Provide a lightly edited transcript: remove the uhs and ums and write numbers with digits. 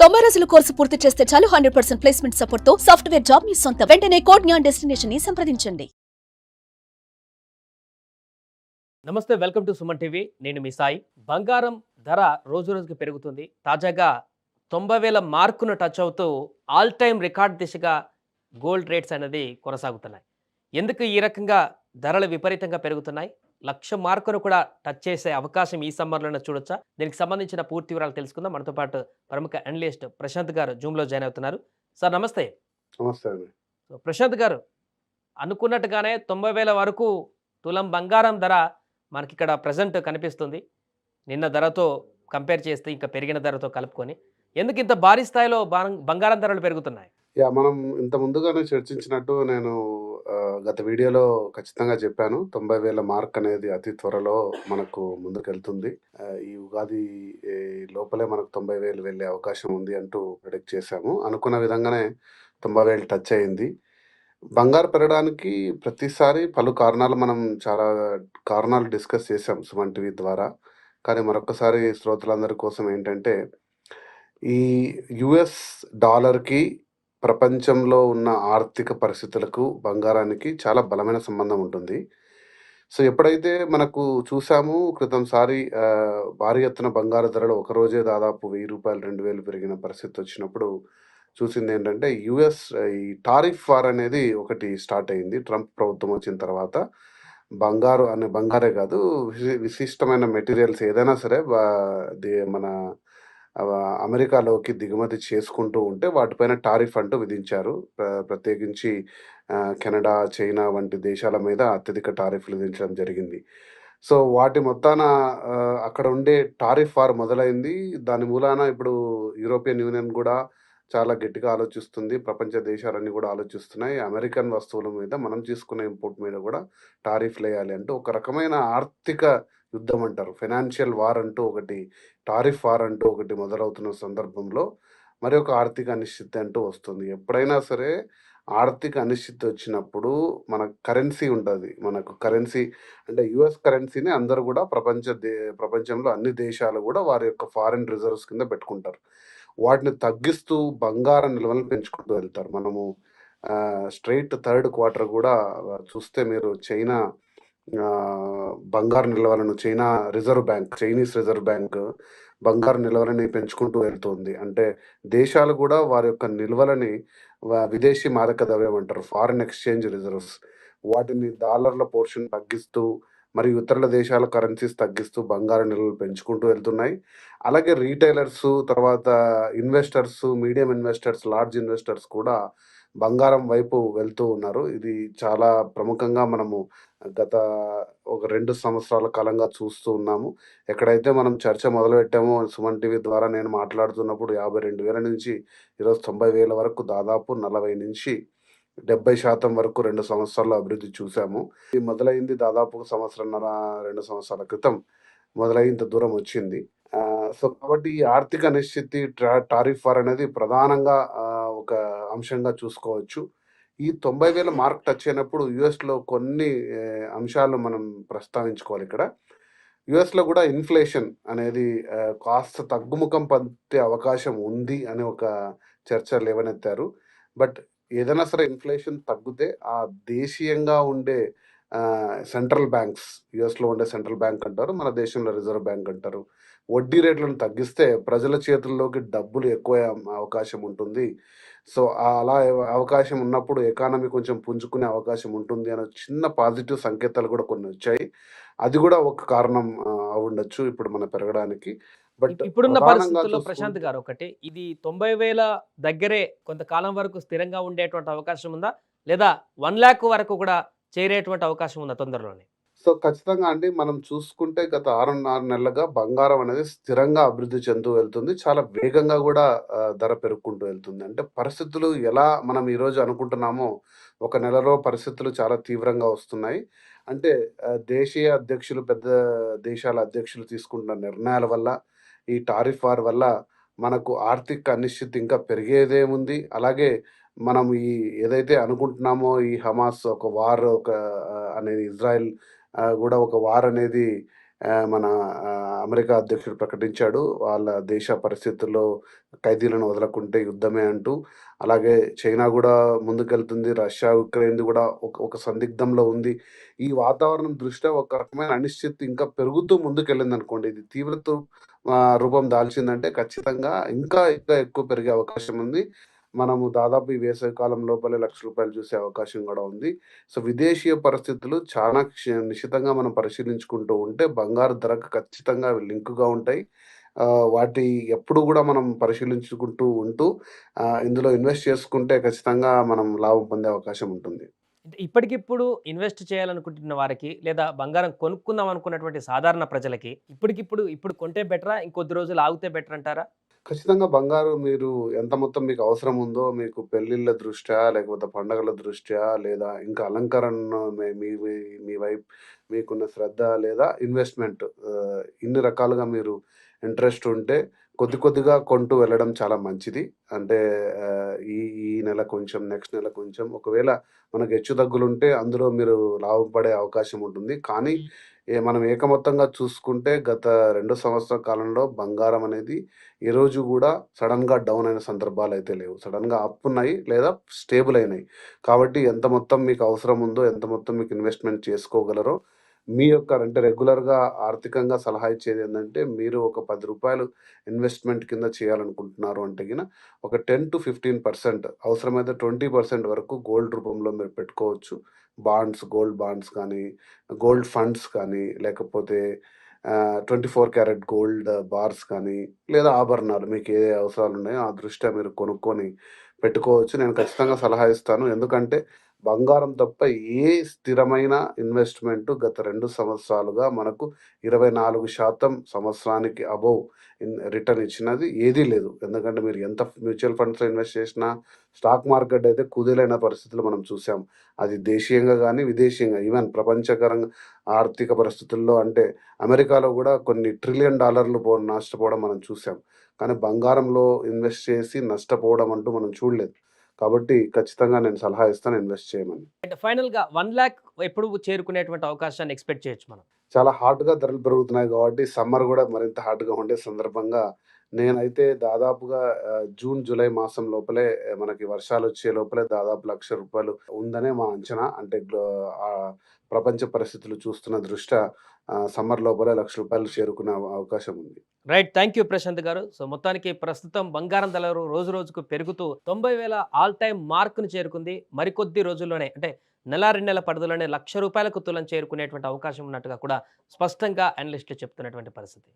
90 రోజుల కోర్సు పూర్తి చేస్తే చాలు 100% ప్లేస్మెంట్ సపోర్ట్ తో సాఫ్ట్వేర్ జాబ్ మీ సొంతం. వెంటనే కోడ్ జ్ఞాన్ డెస్టినేషన్ ని సంప్రదించండి. నమస్తే, వెల్కమ్ టు సుమన్ టీవీ. నేను మీ సాయి. బంగారం ధర రోజు రోజుకి పెరుగుతుంది. తాజాగా 90,000 మార్కును టచ్ అవుతూ ఆల్ టైమ్ రికార్డ్ దిశగా గోల్డ్ రేట్స్ అనేది కొనసాగుతున్నాయి. ఎందుకు ఈ రకంగా ధరలు విపరీతంగా పెరుగుతున్నాయి? 1,00,000 మార్కును కూడా టచ్ చేసే అవకాశం ఈ సమ్మర్లోనే చూడొచ్చా? దీనికి సంబంధించిన పూర్తి వివరాలు తెలుసుకుందాం. మనతో పాటు ప్రముఖ అనలిస్ట్ ప్రశాంత్ గారు జూమ్లో జాయిన్ అవుతున్నారు. సార్ నమస్తే. నమస్తే అండి. ప్రశాంత్ గారు, అనుకున్నట్టుగానే 90,000 వరకు తులం బంగారం ధర మనకిక్కడ ప్రజెంట్ కనిపిస్తుంది. నిన్న ధరతో కంపేర్ చేస్తే ఇంకా పెరిగిన ధరతో కలుపుకొని ఎందుకు ఇంత భారీ స్థాయిలో బంగారం ధరలు పెరుగుతున్నాయి? మనం ఇంత ముందుగానే చర్చించినట్టు నేను గత వీడియోలో ఖచ్చితంగా చెప్పాను. 90,000 మార్క్ అనేది అతి త్వరలో మనకు ముందుకెళ్తుంది. ఈ ఉగాది లోపలే మనకు 90,000 వెళ్ళే అవకాశం ఉంది అంటూ ప్రిడిక్ట్ చేశాము. అనుకున్న విధంగానే 90,000 టచ్ అయింది. బంగారు పెరగడానికి ప్రతిసారి పలు కారణాలు మనం చాలా కారణాలు డిస్కస్ చేశాం సుమన్ టీవీ ద్వారా. కానీ మరొకసారి శ్రోతలందరి కోసం ఏంటంటే, ఈ యుఎస్ డాలర్‌కి ప్రపంచంలో ఉన్న ఆర్థిక పరిస్థితులకు, బంగారానికి చాలా బలమైన సంబంధం ఉంటుంది. సో, ఎప్పుడైతే మనకు చూసాము క్రితంసారి భారీ ఎత్తున బంగారు ధరలు ఒకరోజే దాదాపు రూ. 1,000, 2,000 పెరిగిన పరిస్థితి వచ్చినప్పుడు చూసిందేంటంటే, యుఎస్ ఈ టారిఫ్ వార్ అనేది ఒకటి స్టార్ట్ అయింది. ట్రంప్ ప్రభుత్వం వచ్చిన తర్వాత బంగారే కాదు, విశిష్టమైన మెటీరియల్స్ ఏదైనా సరే మన అమెరికాలోకి దిగుమతి చేసుకుంటూ ఉంటే వాటిపైన టారిఫ్ అంటూ విధించారు. ప్రత్యేకించి కెనడా, చైనా వంటి దేశాల మీద అత్యధిక టారిఫ్లు విధించడం జరిగింది. సో, వాటి మొత్తాన అక్కడ ఉండే టారిఫ్ వార్ మొదలైంది. దాని మూలాన ఇప్పుడు యూరోపియన్ యూనియన్ కూడా చాలా గట్టిగా ఆలోచిస్తుంది. ప్రపంచ దేశాలన్నీ కూడా ఆలోచిస్తున్నాయి. అమెరికన్ వస్తువుల మీద మనం తీసుకునే ఇంపోర్ట్ మీద కూడా టారిఫ్‌లేయాలి అంటూ ఒక రకమైన ఆర్థిక యుద్ధం అంటారు. ఫైనాన్షియల్ వార్ అంటూ ఒకటి, టారిఫ్ వార్ అంటూ ఒకటి మొదలవుతున్న సందర్భంలో మరి ఒక ఆర్థిక అనిశ్చితి అంటూ వస్తుంది. ఎప్పుడైనా సరే ఆర్థిక అనిశ్చితి వచ్చినప్పుడు మన కరెన్సీ ఉంటది. మనకు కరెన్సీ అంటే యూఎస్ కరెన్సీని అందరూ కూడా ప్రపంచంలో అన్ని దేశాలు కూడా వారి యొక్క ఫారిన్ రిజర్వ్స్ కింద పెట్టుకుంటారు. వాటిని తగ్గిస్తూ బంగారం నిల్వలను పెంచుకుంటూ వెళ్తారు. మనము స్ట్రెయిట్ థర్డ్ క్వార్టర్ కూడా చూస్తే మీరు చైనా బంగారు నిల్వలను చైనీస్ రిజర్వ్ బ్యాంక్ బంగారు నిల్వలని పెంచుకుంటూ వెళ్తుంది. అంటే దేశాలు కూడా వారి యొక్క నిల్వలని విదేశీ మారక ద్రవ్యం అంటారు, ఫారిన్ ఎక్స్చేంజ్ రిజర్వ్స్, వాటిని డాలర్ల పోర్షన్ తగ్గిస్తూ మరియు ఇతరుల దేశాల కరెన్సీస్ తగ్గిస్తూ బంగారు నిల్వలు పెంచుకుంటూ వెళ్తున్నాయి. అలాగే రీటైలర్స్, తర్వాత investors, medium investors, large investors కూడా బంగారం వైపు వెళ్తూ ఉన్నారు. ఇది చాలా ప్రముఖంగా మనము గత ఒక 2 సంవత్సరాల కాలంగా చూస్తూ ఉన్నాము. ఎక్కడైతే మనం చర్చ మొదలుపెట్టామో సుమన్ టీవీ ద్వారా నేను మాట్లాడుతున్నప్పుడు 52,000 నుంచి ఈరోజు 90,000 వరకు దాదాపు 40-70% వరకు 2 సంవత్సరాల్లో అభివృద్ధి చూసాము. ఇది మొదలైంది దాదాపు సంవత్సరన్నర, 2 సంవత్సరాల క్రితం మొదలై ఇంత దూరం వచ్చింది. సో, కాబట్టి ఈ ఆర్థిక అనిశ్చితి, టారిఫ్ వార్ అనేది ప్రధానంగా ఒక అంశంగా చూసుకోవచ్చు. ఈ 90,000 మార్క్ టచ్ అయినప్పుడు యుఎస్‌లో కొన్ని అంశాలు మనం ప్రస్తావించుకోవాలి ఇక్కడ. యుఎస్‌లో కూడా ఇన్ఫ్లేషన్ అనేది కాస్త తగ్గుముఖం పట్టే అవకాశం ఉంది అని ఒక చర్చ లేవనెత్తారు. బట్ ఏదైనా సరే ఇన్ఫ్లేషన్ తగ్గితే ఆ దేశీయంగా ఉండే సెంట్రల్ బ్యాంక్స్, యుఎస్‌లో ఉండే సెంట్రల్ బ్యాంక్ అంటారు, మన దేశంలో రిజర్వ్ బ్యాంక్ అంటారు, వడ్డీ రేట్లను తగ్గిస్తే ప్రజల చేతుల్లోకి డబ్బులు ఎక్కువ అవకాశం ఉంటుంది. సో, అలా అవకాశం ఉన్నప్పుడు ఎకానమీ కొంచెం పుంజుకునే అవకాశం ఉంటుంది అనే చిన్న పాజిటివ్ సంకేతాలు కూడా కొన్ని వచ్చాయి. అది కూడా ఒక కారణం అవ్వుండొచ్చు ఇప్పుడు మన పెరగడానికి. బట్ ఇప్పుడున్న ప్రధానంగా పరిస్థితుల్లో ప్రశాంత్ గారు, ఒకటి ఇది 90,000 దగ్గరే కొంతకాలం వరకు స్థిరంగా ఉండేటువంటి అవకాశం ఉందా? లేదా 1,00,000 వరకు కూడా చేరేటువంటి అవకాశం ఉందా తొందరలోనే? సో, ఖచ్చితంగా అండి. మనం చూసుకుంటే గత 6 నెలలుగా బంగారం అనేది స్థిరంగా అభివృద్ధి చెందుతూ వెళ్తుంది. చాలా వేగంగా కూడా ధర పెరుగుకుంటూ వెళ్తుంది. అంటే పరిస్థితులు ఎలా మనం ఈరోజు అనుకుంటున్నామో, ఒక నెలలో పరిస్థితులు చాలా తీవ్రంగా వస్తున్నాయి. అంటే దేశీయ అధ్యక్షులు, పెద్ద దేశాల అధ్యక్షులు తీసుకుంటున్న నిర్ణయాల వల్ల, ఈ టారిఫ్ వార్ వల్ల మనకు ఆర్థిక అనిశ్చితి ఇంకా పెరిగేదేముంది. అలాగే మనం ఏదైతే అనుకుంటున్నామో ఈ హమాస్ ఒక వార్ అనేది ఇజ్రాయెల్ కూడా ఒక వార్ అనేది మన అమెరికా అధ్యక్షుడు ప్రకటించాడు. వాళ్ళ దేశ పరిస్థితుల్లో ఖైదీలను వదలకుంటే యుద్ధమే అంటూ. అలాగే చైనా గూడా ముందుకెళ్తుంది. రష్యా, ఉక్రెయిన్‌ది గూడా ఒక సందిగ్ధంలో ఉంది. ఈ వాతావరణం దృష్ట్యా ఒక రకమైన అనిశ్చితి ఇంకా పెరుగుతూ ముందుకెళ్ళిందనుకోండి. ఇది తీవ్రత రూపం దాల్చిందంటే ఖచ్చితంగా ఇంకా ఎక్కువ పెరిగే అవకాశం ఉంది. మనము దాదాపు ఈ వేసవి కాలం లోపలే రూ. 1,00,000 చూసే అవకాశం గూడా ఉంది. సో, విదేశీయ పరిస్థితులు చాలా నిశితంగా మనం పరిశీలించుకుంటూ ఉంటే బంగారు ధరకు ఖచ్చితంగా అవి లింక్‌గా ఉంటాయి. వాటి ఎప్పుడు గూడా మనం పరిశీలించుకుంటూ ఉంటూ ఇందులో ఇన్వెస్ట్ చేసుకుంటే ఖచ్చితంగా మనం లాభం పొందే అవకాశం ఉంటుంది. అంటే ఇప్పటికిప్పుడు ఇన్వెస్ట్ చేయాలనుకుంటున్న వారికి లేదా బంగారం కొనుక్కుందాం అనుకున్నటువంటి సాధారణ ప్రజలకి ఇప్పుడు కొంటే బెటరా? ఇంకొద్ది రోజులు ఆగితే బెటర్ అంటారా? ఖచ్చితంగా బంగారు మీరు ఎంత మొత్తం మీకు అవసరం ఉందో, మీకు పెళ్ళిళ్ళ దృష్ట్యా, లేకపోతే పండగల దృష్ట్యా, లేదా ఇంకా అలంకరణ మీ మీ మీ మీ వైపు మీకున్న శ్రద్ధ లేదా ఇన్వెస్ట్‌మెంట్ ఇన్ని రకాలుగా మీరు ఇంట్రెస్ట్ ఉంటే కొద్దిగా కొంటూ వెళ్ళడం చాలా మంచిది. అంటే ఈ ఈ నెల కొంచెం, నెక్స్ట్ నెల కొంచెం ఒకవేళ మనకు హెచ్చుతగ్గులుంటే అందులో మీరు లాభపడే అవకాశం ఉంటుంది. కానీ మనం ఏకమొత్తంగా చూసుకుంటే గత 2 సంవత్సరాల కాలంలో బంగారం అనేది ఈ రోజు గూడా సడెన్‌గా డౌన్ అయిన సందర్భాలయితే లేవు. సడెన్‌గా అప్ ఉన్నాయి లేదా స్టేబుల్ అయినాయి. కాబట్టి ఎంత మొత్తం మీకు అవసరం ఉందో, ఎంత మొత్తం మీకు ఇన్వెస్ట్‌మెంట్ చేసుకోగలరో, మీ యొక్క అంటే రెగ్యులర్‌గా ఆర్థికంగా సలహా ఇచ్చేదేందంటే, మీరు ఒక రూ. 10 ఇన్వెస్ట్‌మెంట్ కింద చేయాలనుకుంటున్నారు అంటే ఒక 10-15% అవసరమైతే 20% వరకు గోల్డ్ రూపంలో మీరు పెట్టుకోవచ్చు. గోల్డ్ బాండ్స్ కానీ, గోల్డ్ ఫండ్స్ కానీ, లేకపోతే 24 క్యారెట్ గోల్డ్ బార్స్ కానీ, లేదా ఆభరణాలు మీకు ఏ అవసరాలున్నాయో ఆ దృష్ట్యా మీరు కొనుక్కొని పెట్టుకోవచ్చు. నేను ఖచ్చితంగా సలహా ఇస్తాను. ఎందుకంటే బంగారం తప్ప ఏ స్థిరమైన ఇన్వెస్ట్‌మెంటు గత 2 సంవత్సరాలుగా మనకు 24% సంవత్సరానికి అబోవ్ రిటర్న్ ఇచ్చినది ఏదీ లేదు. ఎందుకంటే మీరు ఎంత మ్యూచువల్ ఫండ్స్‌లో ఇన్వెస్ట్ చేసినా, స్టాక్ మార్కెట్ అయితే కుదేలైన పరిస్థితులు మనం చూసాం. అది దేశీయంగా గానీ, విదేశీయంగా ఈవెన్ ప్రపంచకరంగా ఆర్థిక పరిస్థితుల్లో అంటే అమెరికాలో గూడా కొన్ని ట్రిలియన్ డాలర్లు నష్టపోవడం మనం చూసాం. కానీ బంగారంలో ఇన్వెస్ట్ చేసి నష్టపోవడం అంటూ మనం చూడలేదు. కాబట్టి ఖచ్చితంగా నేను సలహా ఇస్తాను ఇన్వెస్ట్ చేయమని. అంటే ఫైనల్‌గా 1,00,000 ఎప్పుడు చేరుకునేటువంటి అవకాశాన్ని ఎక్స్‌పెక్ట్ చేయొచ్చు మనం? చాలా హాట్‌గా ధరలు పెరుగుతున్నాయి కాబట్టి సమ్మర్ గూడా మరింత హాట్‌గా ఉండే సందర్భంగా నేనైతే దాదాపుగా జూన్, జూలై మాసం లోపలే మనకి వర్షాలొచ్చే లోపలే దాదాపు రూ. 1,00,000 ఉందనే మా అంచనా. అంటే ప్రపంచ పరిస్థితులు చూస్తున్న దృష్ట్యా సమ్మర్ లోపలే రూ. 1,00,000 చేరుకునే అవకాశం ఉంది. రైట్. థాంక్ యూ ప్రశాంత్ గారు. సో, మొత్తానికి ప్రస్తుతం బంగారం ధర రోజు రోజుకు పెరుగుతూ 90,000 ఆల్ టైమ్ మార్క్‌ని చేరుకుంది. మరికొద్ది రోజుల్లోనే అంటే నెల, 2 నెలల పరిధిలోనే రూ. 1,00,000 తులం చేరుకునేటువంటి అవకాశం ఉన్నట్టుగా కూడా స్పష్టంగా అనలిస్టులు చెప్తున్నటువంటి పరిస్థితి.